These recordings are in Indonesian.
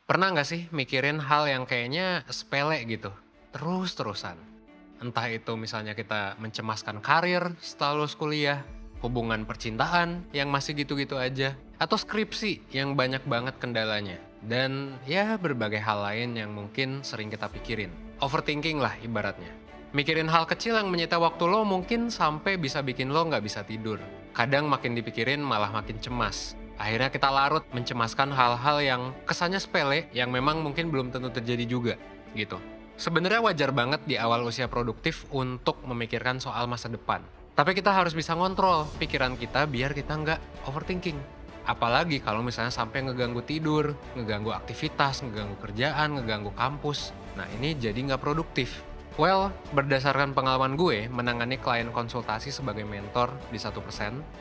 Pernah nggak sih mikirin hal yang kayaknya sepele gitu, terus-terusan? Entah itu misalnya kita mencemaskan karir setelah lulus kuliah, hubungan percintaan yang masih gitu-gitu aja, atau skripsi yang banyak banget kendalanya. Dan ya berbagai hal lain yang mungkin sering kita pikirin. Overthinking lah ibaratnya. Mikirin hal kecil yang menyita waktu lo mungkin sampai bisa bikin lo nggak bisa tidur. Kadang makin dipikirin malah makin cemas. Akhirnya kita larut mencemaskan hal-hal yang kesannya sepele yang memang mungkin belum tentu terjadi juga gitu. Sebenarnya wajar banget di awal usia produktif untuk memikirkan soal masa depan. Tapi kita harus bisa ngontrol pikiran kita biar kita nggak overthinking. Apalagi kalau misalnya sampai ngeganggu tidur, ngeganggu aktivitas, ngeganggu kerjaan, ngeganggu kampus. Nah ini jadi nggak produktif. Well, berdasarkan pengalaman gue menangani klien konsultasi sebagai mentor di 1%,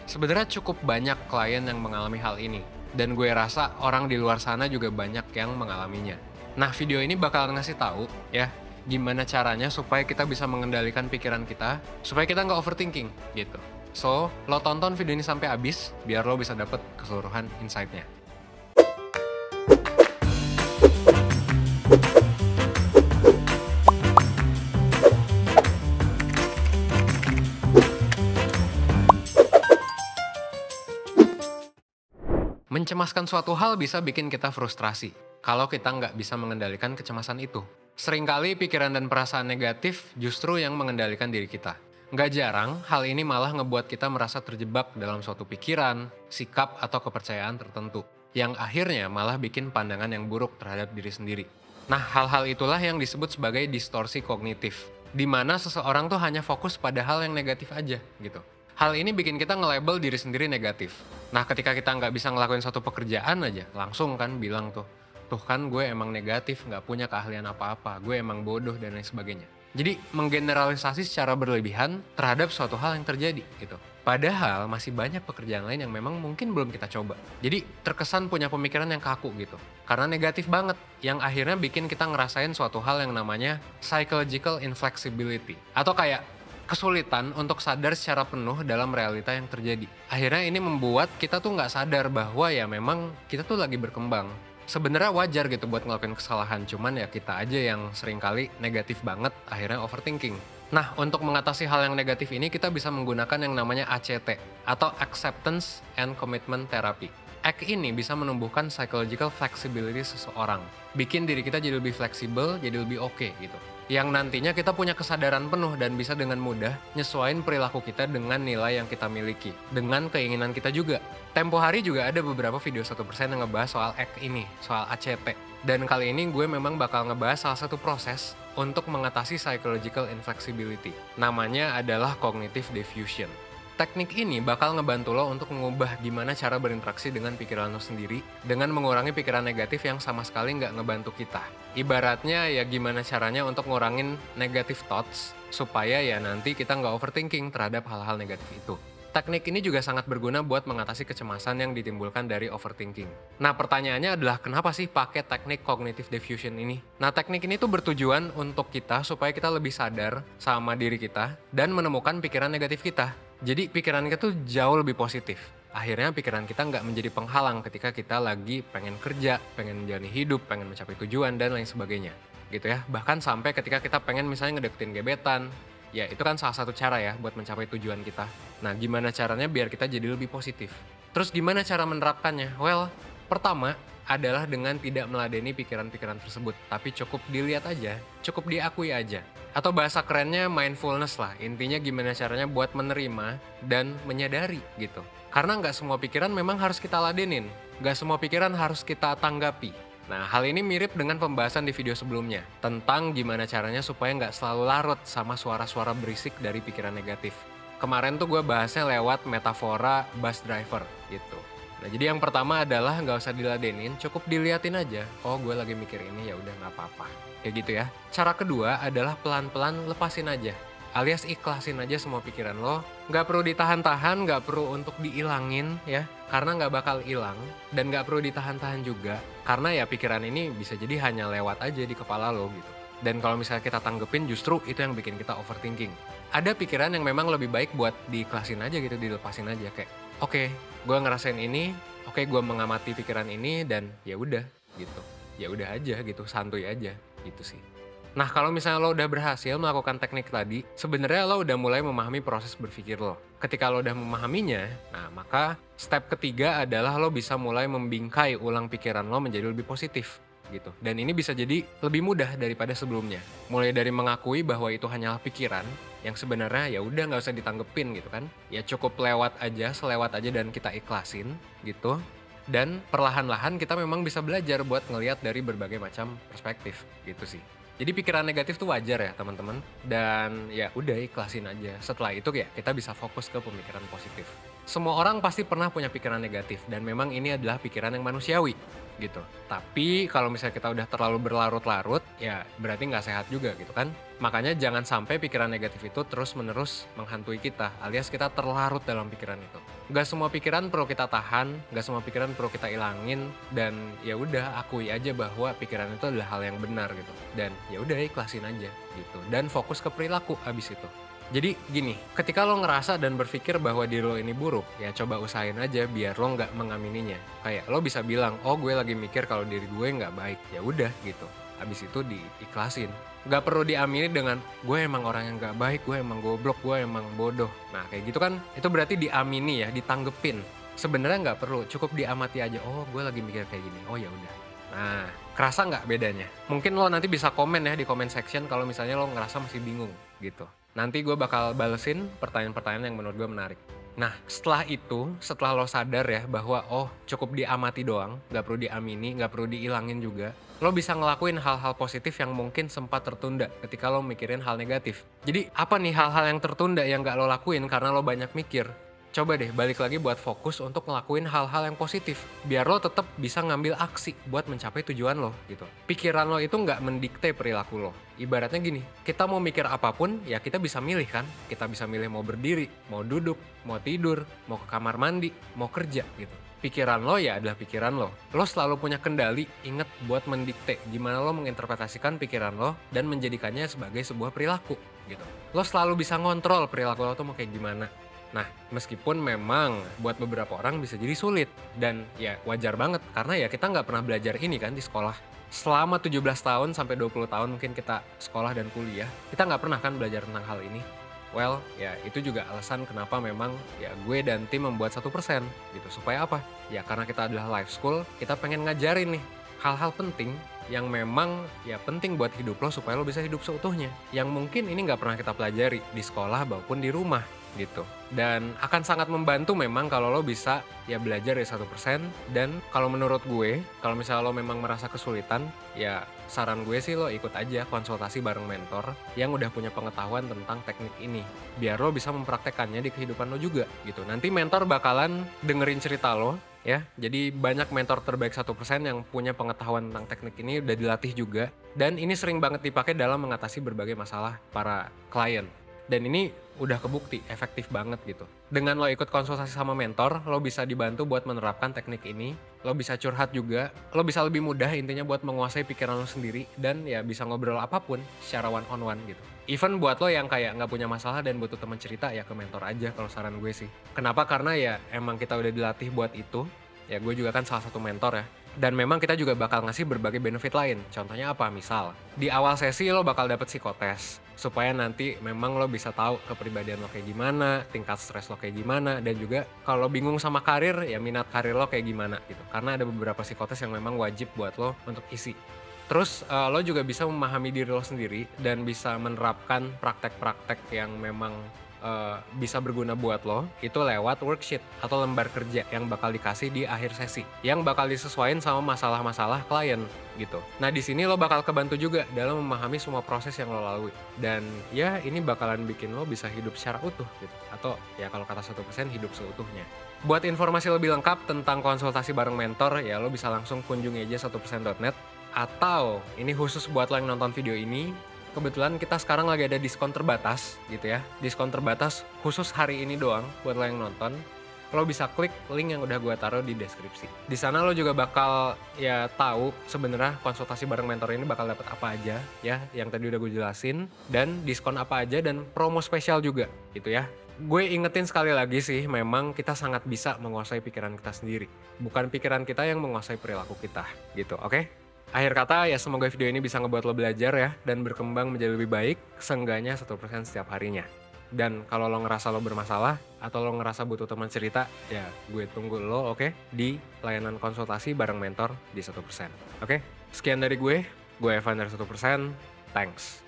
sebenarnya cukup banyak klien yang mengalami hal ini. Dan gue rasa orang di luar sana juga banyak yang mengalaminya. Nah, video ini bakal ngasih tahu ya, gimana caranya supaya kita bisa mengendalikan pikiran kita, supaya kita nggak overthinking gitu. So, lo tonton video ini sampai habis, biar lo bisa dapet keseluruhan insight-nya. Mencemaskan suatu hal bisa bikin kita frustrasi kalau kita nggak bisa mengendalikan kecemasan itu. Seringkali pikiran dan perasaan negatif justru yang mengendalikan diri kita. Nggak jarang, hal ini malah ngebuat kita merasa terjebak dalam suatu pikiran, sikap, atau kepercayaan tertentu, yang akhirnya malah bikin pandangan yang buruk terhadap diri sendiri. Nah, hal-hal itulah yang disebut sebagai distorsi kognitif, di mana seseorang tuh hanya fokus pada hal yang negatif aja gitu. Hal ini bikin kita nge-label diri sendiri negatif. Nah, ketika kita nggak bisa ngelakuin suatu pekerjaan aja, langsung kan bilang tuh kan gue emang negatif, nggak punya keahlian apa-apa, gue emang bodoh, dan lain sebagainya. Jadi, menggeneralisasi secara berlebihan terhadap suatu hal yang terjadi, gitu. Padahal, masih banyak pekerjaan lain yang memang mungkin belum kita coba. Jadi, terkesan punya pemikiran yang kaku, gitu. Karena negatif banget, yang akhirnya bikin kita ngerasain suatu hal yang namanya psychological inflexibility. Atau kayak kesulitan untuk sadar secara penuh dalam realita yang terjadi. Akhirnya ini membuat kita tuh nggak sadar bahwa ya memang kita tuh lagi berkembang. Sebenarnya wajar gitu buat ngelakuin kesalahan, cuman ya kita aja yang seringkali negatif banget, akhirnya overthinking. Nah, untuk mengatasi hal yang negatif ini kita bisa menggunakan yang namanya ACT, atau Acceptance and Commitment Therapy. ACT ini bisa menumbuhkan psychological flexibility seseorang. Bikin diri kita jadi lebih fleksibel, jadi lebih oke gitu. Yang nantinya kita punya kesadaran penuh dan bisa dengan mudah nyesuaiin perilaku kita dengan nilai yang kita miliki, dengan keinginan kita juga. Tempo hari juga ada beberapa video 1% yang ngebahas soal ACT ini, soal ACT. Dan kali ini gue memang bakal ngebahas salah satu proses untuk mengatasi psychological inflexibility. Namanya adalah cognitive diffusion. Teknik ini bakal ngebantu lo untuk mengubah gimana cara berinteraksi dengan pikiran lo sendiri dengan mengurangi pikiran negatif yang sama sekali nggak ngebantu kita. Ibaratnya ya gimana caranya untuk ngurangin negative thoughts supaya ya nanti kita nggak overthinking terhadap hal-hal negatif itu. Teknik ini juga sangat berguna buat mengatasi kecemasan yang ditimbulkan dari overthinking. Nah, pertanyaannya adalah kenapa sih pakai teknik cognitive diffusion ini? Nah, teknik ini tuh bertujuan untuk kita supaya kita lebih sadar sama diri kita dan menemukan pikiran negatif kita. Jadi pikiran kita tuh jauh lebih positif. Akhirnya pikiran kita nggak menjadi penghalang ketika kita lagi pengen kerja, pengen menjalani hidup, pengen mencapai tujuan, dan lain sebagainya. Gitu ya, bahkan sampai ketika kita pengen misalnya ngedeketin gebetan, ya itu kan salah satu cara ya buat mencapai tujuan kita. Nah, gimana caranya biar kita jadi lebih positif? Terus gimana cara menerapkannya? Well, pertama adalah dengan tidak meladeni pikiran-pikiran tersebut, tapi cukup dilihat aja, cukup diakui aja. Atau bahasa kerennya mindfulness lah, intinya gimana caranya buat menerima dan menyadari gitu. Karena nggak semua pikiran memang harus kita ladenin, nggak semua pikiran harus kita tanggapi. Nah, hal ini mirip dengan pembahasan di video sebelumnya, tentang gimana caranya supaya nggak selalu larut sama suara-suara berisik dari pikiran negatif. Kemarin tuh gue bahasnya lewat metafora bus driver gitu. Nah, jadi yang pertama adalah nggak usah diladenin, cukup diliatin aja. Oh, gue lagi mikir ini, ya udah nggak apa-apa. Kayak gitu ya. Cara kedua adalah pelan-pelan lepasin aja. Alias ikhlasin aja semua pikiran lo. Nggak perlu ditahan-tahan, nggak perlu untuk diilangin ya. Karena nggak bakal hilang. Dan nggak perlu ditahan-tahan juga. Karena ya pikiran ini bisa jadi hanya lewat aja di kepala lo gitu. Dan kalau misalnya kita tanggepin, justru itu yang bikin kita overthinking. Ada pikiran yang memang lebih baik buat diikhlasin aja gitu, dilepasin aja. Kayak, oke, gue ngerasain ini, oke, gue mengamati pikiran ini, dan ya udah gitu. ya udah aja gitu, santuy aja gitu sih. Nah, kalau misalnya lo udah berhasil melakukan teknik tadi, sebenarnya lo udah mulai memahami proses berpikir lo. Ketika lo udah memahaminya, nah maka step ketiga adalah lo bisa mulai membingkai ulang pikiran lo menjadi lebih positif gitu. Dan ini bisa jadi lebih mudah daripada sebelumnya. Mulai dari mengakui bahwa itu hanyalah pikiran yang sebenarnya ya udah nggak usah ditanggepin gitu kan. Ya cukup lewat aja, selewat aja dan kita ikhlasin gitu. Dan perlahan-lahan kita memang bisa belajar buat ngelihat dari berbagai macam perspektif gitu sih. Jadi pikiran negatif tuh wajar ya teman-teman. Dan ya udah ikhlasin aja. Setelah itu ya kita bisa fokus ke pemikiran positif. Semua orang pasti pernah punya pikiran negatif. Dan memang ini adalah pikiran yang manusiawi gitu. Tapi kalau misalnya kita udah terlalu berlarut-larut, ya berarti nggak sehat juga gitu kan. Makanya jangan sampai pikiran negatif itu terus-menerus menghantui kita, alias kita terlarut dalam pikiran itu. Gak semua pikiran perlu kita tahan, gak semua pikiran perlu kita ilangin, dan ya udah akui aja bahwa pikiran itu adalah hal yang benar gitu. Dan ya udah ikhlasin aja gitu. Dan fokus ke perilaku abis itu. Jadi gini, ketika lo ngerasa dan berpikir bahwa diri lo ini buruk, ya coba usahain aja biar lo nggak mengamininya. Kayak lo bisa bilang, oh gue lagi mikir kalau diri gue nggak baik, ya udah gitu. Habis itu diikhlasin. Gak perlu diamini dengan gue emang orang yang nggak baik, gue emang goblok, gue emang bodoh. Nah kayak gitu kan, itu berarti diamini ya, ditanggepin. Sebenarnya nggak perlu, cukup diamati aja. Oh gue lagi mikir kayak gini, oh ya udah. Nah, kerasa nggak bedanya? Mungkin lo nanti bisa komen ya di comment section kalau misalnya lo ngerasa masih bingung gitu. Nanti gue bakal balesin pertanyaan-pertanyaan yang menurut gue menarik. Nah, setelah itu, setelah lo sadar ya bahwa oh cukup diamati doang, gak perlu diamini, gak perlu diilangin juga, lo bisa ngelakuin hal-hal positif yang mungkin sempat tertunda ketika lo mikirin hal negatif. Jadi apa nih hal-hal yang tertunda yang gak lo lakuin karena lo banyak mikir? Coba deh balik lagi buat fokus untuk ngelakuin hal-hal yang positif. Biar lo tetap bisa ngambil aksi buat mencapai tujuan lo gitu. Pikiran lo itu nggak mendikte perilaku lo. Ibaratnya gini, kita mau mikir apapun ya kita bisa milih kan. Kita bisa milih mau berdiri, mau duduk, mau tidur, mau ke kamar mandi, mau kerja gitu. Pikiran lo ya adalah pikiran lo. Lo selalu punya kendali, inget buat mendikte gimana lo menginterpretasikan pikiran lo dan menjadikannya sebagai sebuah perilaku gitu. Lo selalu bisa ngontrol perilaku lo tuh mau kayak gimana. Nah, meskipun memang buat beberapa orang bisa jadi sulit. Dan ya wajar banget, karena ya kita nggak pernah belajar ini kan di sekolah. Selama 17 tahun sampai 20 tahun mungkin kita sekolah dan kuliah, kita nggak pernah kan belajar tentang hal ini. Well, ya itu juga alasan kenapa memang ya gue dan tim membuat 1% gitu. Supaya apa? Ya karena kita adalah life school, kita pengen ngajarin nih hal-hal penting yang memang ya penting buat hidup lo supaya lo bisa hidup seutuhnya. Yang mungkin ini nggak pernah kita pelajari di sekolah maupun di rumah gitu. Dan akan sangat membantu memang kalau lo bisa ya belajar dari 1%. Dan kalau menurut gue, kalau misalnya lo memang merasa kesulitan, ya saran gue sih lo ikut aja konsultasi bareng mentor yang udah punya pengetahuan tentang teknik ini. Biar lo bisa mempraktekannya di kehidupan lo juga gitu. Nanti mentor bakalan dengerin cerita lo ya. Jadi banyak mentor terbaik 1% yang punya pengetahuan tentang teknik ini udah dilatih juga. Dan ini sering banget dipakai dalam mengatasi berbagai masalah para klien. Dan ini udah kebukti efektif banget gitu. Dengan lo ikut konsultasi sama mentor, lo bisa dibantu buat menerapkan teknik ini. Lo bisa curhat juga, lo bisa lebih mudah intinya buat menguasai pikiran lo sendiri. Dan ya bisa ngobrol apapun secara one on one gitu. Even buat lo yang kayak gak punya masalah dan butuh teman cerita, ya ke mentor aja kalau saran gue sih. Kenapa? Karena ya emang kita udah dilatih buat itu. Ya gue juga kan salah satu mentor ya. Dan memang kita juga bakal ngasih berbagai benefit lain. Contohnya apa? Misal, di awal sesi lo bakal dapet psikotes. Supaya nanti memang lo bisa tahu kepribadian lo kayak gimana, tingkat stres lo kayak gimana, dan juga kalau lo bingung sama karir, ya minat karir lo kayak gimana gitu. Karena ada beberapa psikotes yang memang wajib buat lo untuk isi. Terus lo juga bisa memahami diri lo sendiri dan bisa menerapkan praktek-praktek yang memang bisa berguna buat lo itu lewat worksheet atau lembar kerja yang bakal dikasih di akhir sesi yang bakal disesuaikan sama masalah-masalah klien gitu. Nah di sini lo bakal kebantu juga dalam memahami semua proses yang lo lalui dan ya ini bakalan bikin lo bisa hidup secara utuh gitu atau ya kalau kata 1% hidup seutuhnya. Buat informasi lebih lengkap tentang konsultasi bareng mentor ya lo bisa langsung kunjungi aja 1%.net atau ini khusus buat lo yang nonton video ini. Kebetulan kita sekarang lagi ada diskon terbatas gitu ya. Diskon terbatas khusus hari ini doang buat lo yang nonton. Lo bisa klik link yang udah gue taruh di deskripsi. Di sana lo juga bakal ya tahu sebenarnya konsultasi bareng mentor ini bakal dapat apa aja ya yang tadi udah gue jelasin dan diskon apa aja dan promo spesial juga gitu ya. Gue ingetin sekali lagi sih memang kita sangat bisa menguasai pikiran kita sendiri. Bukan pikiran kita yang menguasai perilaku kita gitu, oke? Akhir kata ya semoga video ini bisa ngebuat lo belajar ya dan berkembang menjadi lebih baik seenggaknya 1% setiap harinya. Dan kalau lo ngerasa lo bermasalah atau lo ngerasa butuh teman cerita, ya gue tunggu lo oke di layanan konsultasi bareng mentor di 1%. Oke? Sekian dari gue Evan dari 1%, thanks.